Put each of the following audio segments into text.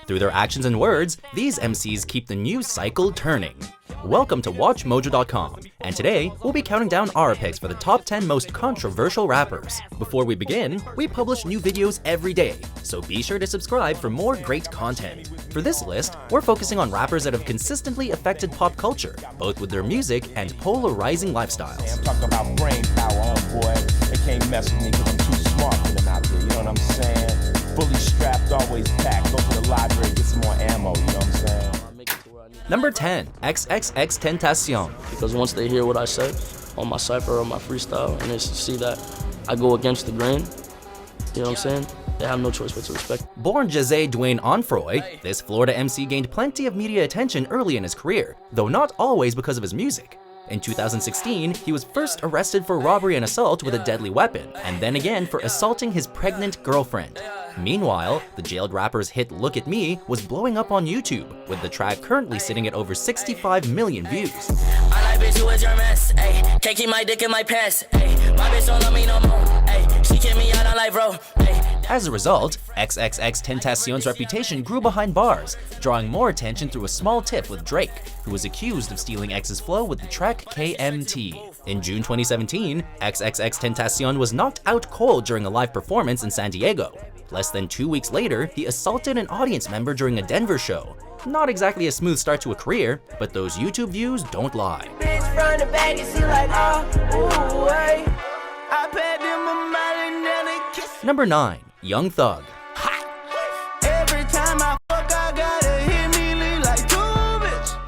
Through their actions and words, these MCs keep the news cycle turning. Welcome to WatchMojo.com, and today we'll be counting down our picks for the top 10 most controversial rappers. Before we begin, we publish new videos every day, so be sure to subscribe for more great content. For this list, we're focusing on rappers that have consistently affected pop culture, both with their music and polarizing lifestyles. I'm talking about brain power, boy. They can't mess with me because I'm too smart for them out there, you know what I'm saying? Fully strapped, always packed. Go to the library, get some more ammo, you know what I'm saying? Number 10, XXXTentacion. Because once they hear what I say on my cypher or my freestyle, and they see that I go against the grain, you know what I'm saying? They have no choice but to respect. Born Jose Dwayne Onfroy, this Florida MC gained plenty of media attention early in his career, though not always because of his music. In 2016, he was first arrested for robbery and assault with a deadly weapon, and then again for assaulting his pregnant girlfriend. Meanwhile, the jailed rapper's hit Look at Me was blowing up on YouTube, with the track currently sitting at over 65 million views. I like bitch who is your mess, ayy. Can't keep my dick in my pants, ayy. My bitch don't love me no more, ayy. She kick me out on life, bro, ayy. As a result, XXXTentacion's reputation grew behind bars, drawing more attention through a small tiff with Drake, who was accused of stealing X's flow with the track KMT. In June 2017, XXXTentacion was knocked out cold during a live performance in San Diego. Less than 2 weeks later, he assaulted an audience member during a Denver show. Not exactly a smooth start to a career, but those YouTube views don't lie. Number 9, Young Thug.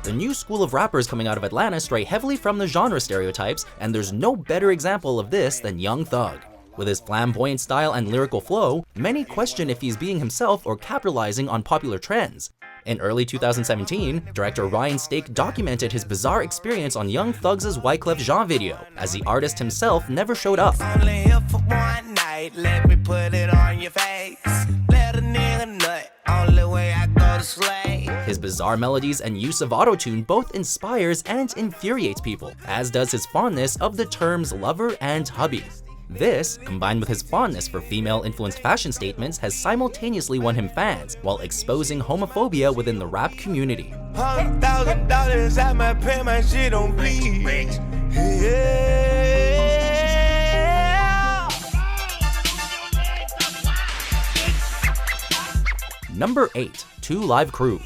The new school of rappers coming out of Atlanta stray heavily from the genre stereotypes, and there's no better example of this than Young Thug. With his flamboyant style and lyrical flow, many question if he's being himself or capitalizing on popular trends. In early 2017, director Ryan Stake documented his bizarre experience on Young Thug's Wyclef Jean video, as the artist himself never showed up. Only here for one night, let me put it on your face. Let a nigga nut, only way I go to slay. His bizarre melodies and use of auto-tune both inspires and infuriates people, as does his fondness of the terms lover and hubby. This, combined with his fondness for female-influenced fashion statements, has simultaneously won him fans, while exposing homophobia within the rap community. $100,000 at my pay, my shit don't bleed. Yeah. Number 8, 2 Live Crew.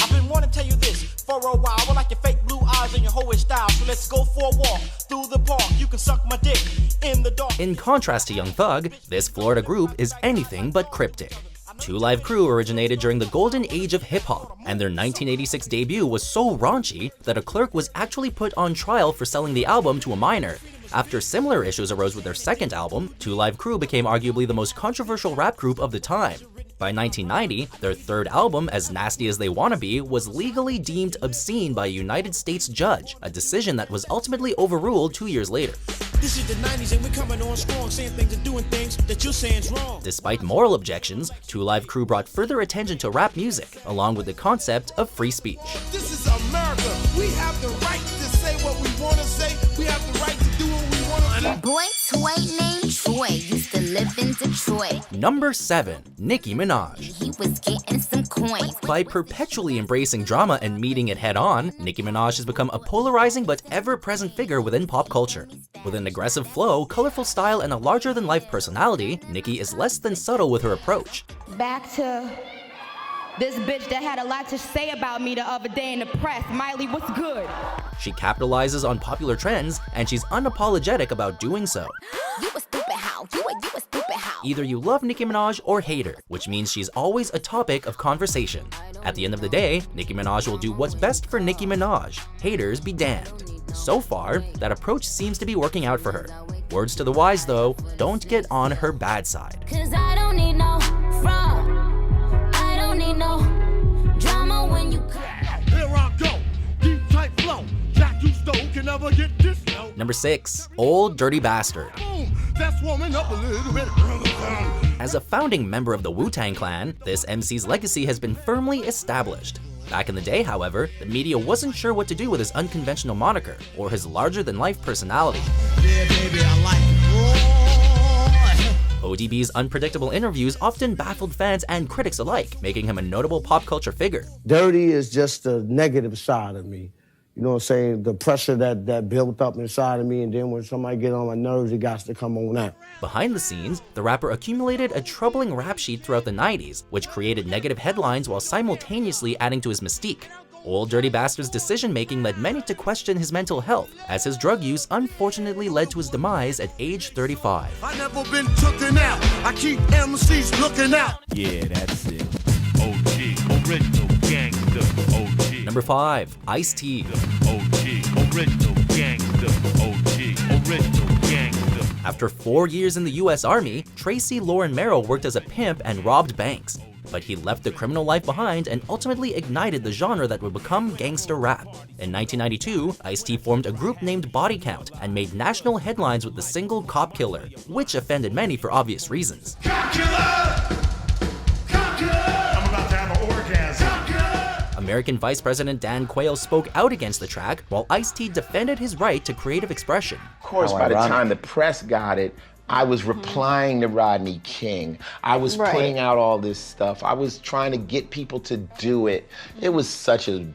I've been wanting to tell you this for a while. I like your fake blue eyes and your hoish style. So let's go for a walk through the park. You can suck my dick in the dark. In contrast to Young Thug, this Florida group is anything but cryptic. 2 Live Crew originated during the golden age of hip-hop, and their 1986 debut was so raunchy that a clerk was actually put on trial for selling the album to a minor. After similar issues arose with their second album, 2 Live Crew became arguably the most controversial rap group of the time. By 1990, their third album, As Nasty As They Wanna Be, was legally deemed obscene by a United States judge, a decision that was ultimately overruled 2 years later. This is the 90s and we're coming on strong, saying things and doing things that you're saying's wrong. Despite moral objections, 2 Live Crew brought further attention to rap music, along with the concept of free speech. This is America. We have the right to say what we want to say. We have the right to do what we want to do. Boy toy named Troy used to live in Detroit. Number 7, Nicki Minaj. He was getting some coins. By perpetually embracing drama and meeting it head-on, Nicki Minaj has become a polarizing but ever-present figure within pop culture. With an aggressive flow, colorful style, and a larger-than-life personality, Nicki is less than subtle with her approach. Back to this bitch that had a lot to say about me the other day in the press. Miley, what's good? She capitalizes on popular trends, and she's unapologetic about doing so. You a stupid how? You a stupid how? Either you love Nicki Minaj or hate her, which means she's always a topic of conversation. At the end of the day, Nicki Minaj will do what's best for Nicki Minaj. Haters be damned. So far, that approach seems to be working out for her. Words to the wise though, don't get on her bad side. 'Cause I don't need no fraud. I don't need no drama when you come. Here I go, deep tight flow. Jack you stole can never get this low. Number 6, Old Dirty Bastard. Boom, that's warming up a little bit. As a founding member of the Wu-Tang Clan, this MC's legacy has been firmly established. Back in the day, however, the media wasn't sure what to do with his unconventional moniker or his larger-than-life personality. Yeah, baby, I like it. ODB's unpredictable interviews often baffled fans and critics alike, making him a notable pop culture figure. Dirty is just the negative side of me. You know what I'm saying? The pressure that built up inside of me, and then when somebody get on my nerves, it got to come on out. Behind the scenes, the rapper accumulated a troubling rap sheet throughout the 90s, which created negative headlines while simultaneously adding to his mystique. Old Dirty Bastard's decision-making led many to question his mental health, as his drug use unfortunately led to his demise at age 35. I never been tooken out. I keep MCs looking out. Yeah, that's it. OG, original gangster. OG. Number 5. Ice-T. OG, original gangster. OG, original gangster. After 4 years in the US Army, Tracy Lauren Merrill worked as a pimp and robbed banks. But he left the criminal life behind and ultimately ignited the genre that would become gangster rap. In 1992, Ice-T formed a group named Body Count and made national headlines with the single Cop Killer, which offended many for obvious reasons. Cop killer! Cop killer! I'm about to have an orgasm. Cop killer! American Vice President Dan Quayle spoke out against the track, while Ice-T defended his right to creative expression. Of course, by the time the press got it, I was replying to Rodney King. I was putting out all this stuff. I was trying to get people to do it. It was such a,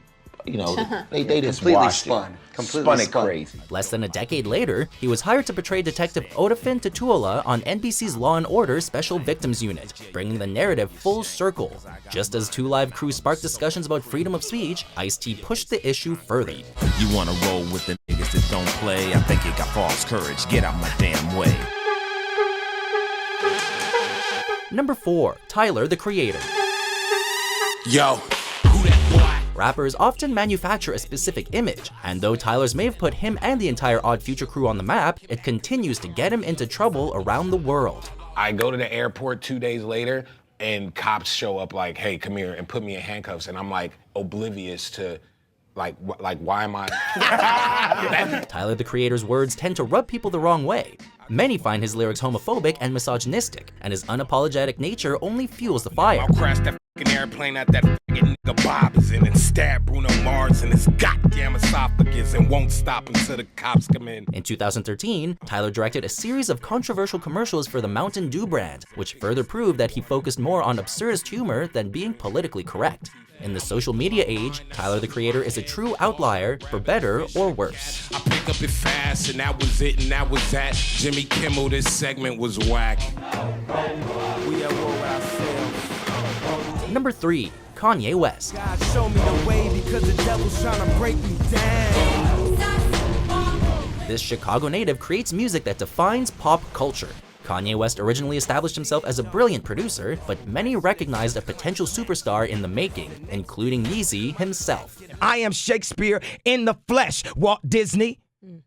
you know, they just washed it. Spun it crazy. Less than a decade later, he was hired to portray Detective Odafin Tutuola on NBC's Law & Order Special Victims Unit, bringing the narrative full circle. Just as 2 Live Crew sparked discussions about freedom of speech, Ice-T pushed the issue further. You wanna roll with the niggas that don't play? I think you got false courage. Get out my damn way. Number 4. Tyler, the Creator. Yo, who that boy? Rappers often manufacture a specific image, and though Tyler's may have put him and the entire Odd Future crew on the map, it continues to get him into trouble around the world. I go to the airport 2 days later, and cops show up like, hey, come here, and put me in handcuffs, and I'm like oblivious to like why am I? Tyler, the Creator's words tend to rub people the wrong way. Many find his lyrics homophobic and misogynistic, and his unapologetic nature only fuels the fire. I'll crash that f***ing airplane at that f***ing nigga Bob is in and stab Bruno Mars in his goddamn esophagus and won't stop until the cops come in. In 2013, Tyler directed a series of controversial commercials for the Mountain Dew brand, which further proved that he focused more on absurdist humor than being politically correct. In the social media age, Tyler, the Creator is a true outlier, for better or worse. I pick up it fast, and that was it, and that was that. Jimmy Kimmel, this segment was whack. We at war with ourselves. Number 3. Kanye West. God show me the way because the devil's trying to break me down. This Chicago native creates music that defines pop culture. Kanye West originally established himself as a brilliant producer, but many recognized a potential superstar in the making, including Yeezy himself. I am Shakespeare in the flesh. Walt Disney,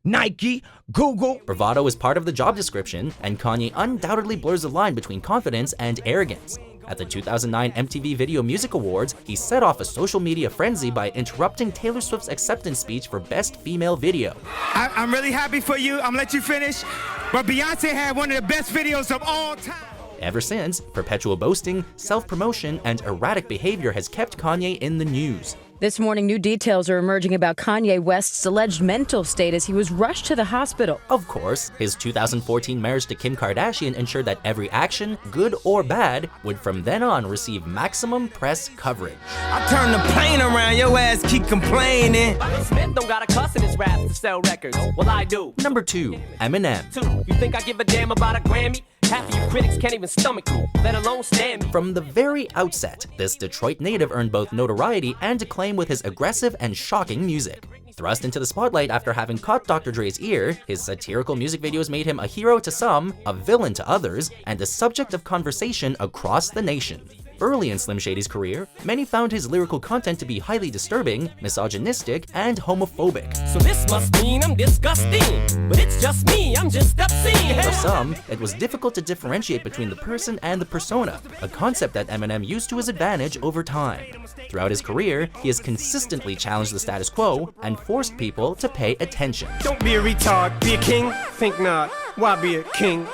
Nike, Google. Bravado is part of the job description, and Kanye undoubtedly blurs the line between confidence and arrogance. At the 2009 MTV Video Music Awards, he set off a social media frenzy by interrupting Taylor Swift's acceptance speech for Best Female Video. I'm really happy for you. I'm gonna let you finish. But Beyonce had one of the best videos of all time. Ever since, perpetual boasting, self-promotion, and erratic behavior has kept Kanye in the news. This morning, new details are emerging about Kanye West's alleged mental state as he was rushed to the hospital. Of course, his 2014 marriage to Kim Kardashian ensured that every action, good or bad, would from then on receive maximum press coverage. I turn the plane around, your ass keep complaining. Smith don't got a cuss in his raps to sell records. Well, I do. Number 2. Eminem. You think I give a damn about a Grammy? Half of you critics can't even stomach me, let alone stand me. From the very outset, this Detroit native earned both notoriety and acclaim with his aggressive and shocking music. Thrust into the spotlight after having caught Dr. Dre's ear, his satirical music videos made him a hero to some, a villain to others, and a subject of conversation across the nation. Early in Slim Shady's career, many found his lyrical content to be highly disturbing, misogynistic, and homophobic. So this must mean I'm disgusting, but it's just me, I'm just obscene. For some, it was difficult to differentiate between the person and the persona, a concept that Eminem used to his advantage over time. Throughout his career, he has consistently challenged the status quo and forced people to pay attention. Don't be a retard, be a king, think not. Why be a king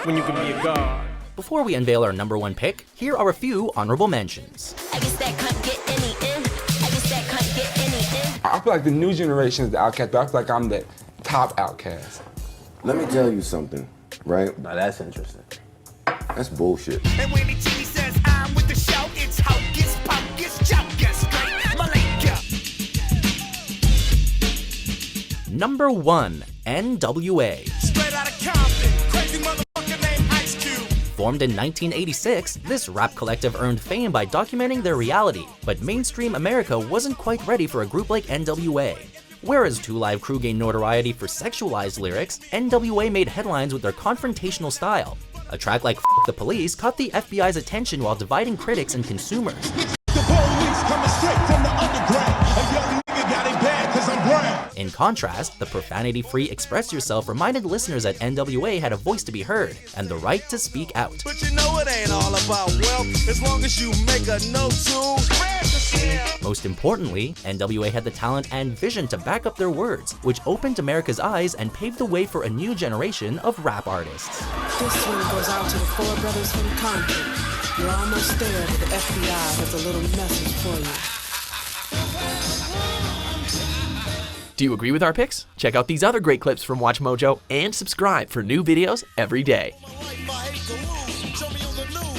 when you can be a god? Before we unveil our number 1 pick, here are a few honorable mentions. I guess that can't get any in. I guess that can't get any in. I feel like the new generation is the outcast, but I feel like I'm the top outcast. Let me tell you something, right? Now that's interesting. That's bullshit. And when the G says I'm with the show, it's hocus pocus jocus, straight Malaysia. Number 1. NWA. Straight out of Compton, crazy motherfucker named Ice Cube. Formed in 1986, this rap collective earned fame by documenting their reality, but mainstream America wasn't quite ready for a group like NWA. Whereas 2 Live Crew gained notoriety for sexualized lyrics, NWA made headlines with their confrontational style. A track like F*** the Police caught the FBI's attention while dividing critics and consumers. The police coming straight from the underground. A young nigga got it bad 'cause I'm brown. In contrast, the profanity-free Express Yourself reminded listeners that NWA had a voice to be heard and the right to speak out. But you know it ain't all about wealth, as long as you make a note to spread the shit. Most importantly, NWA had the talent and vision to back up their words, which opened America's eyes and paved the way for a new generation of rap artists. This one goes out to the 4 brothers from Compton. You're almost there, but the FBI has a little message for you. Do you agree with our picks? Check out these other great clips from WatchMojo and subscribe for new videos every day. Show me on the news.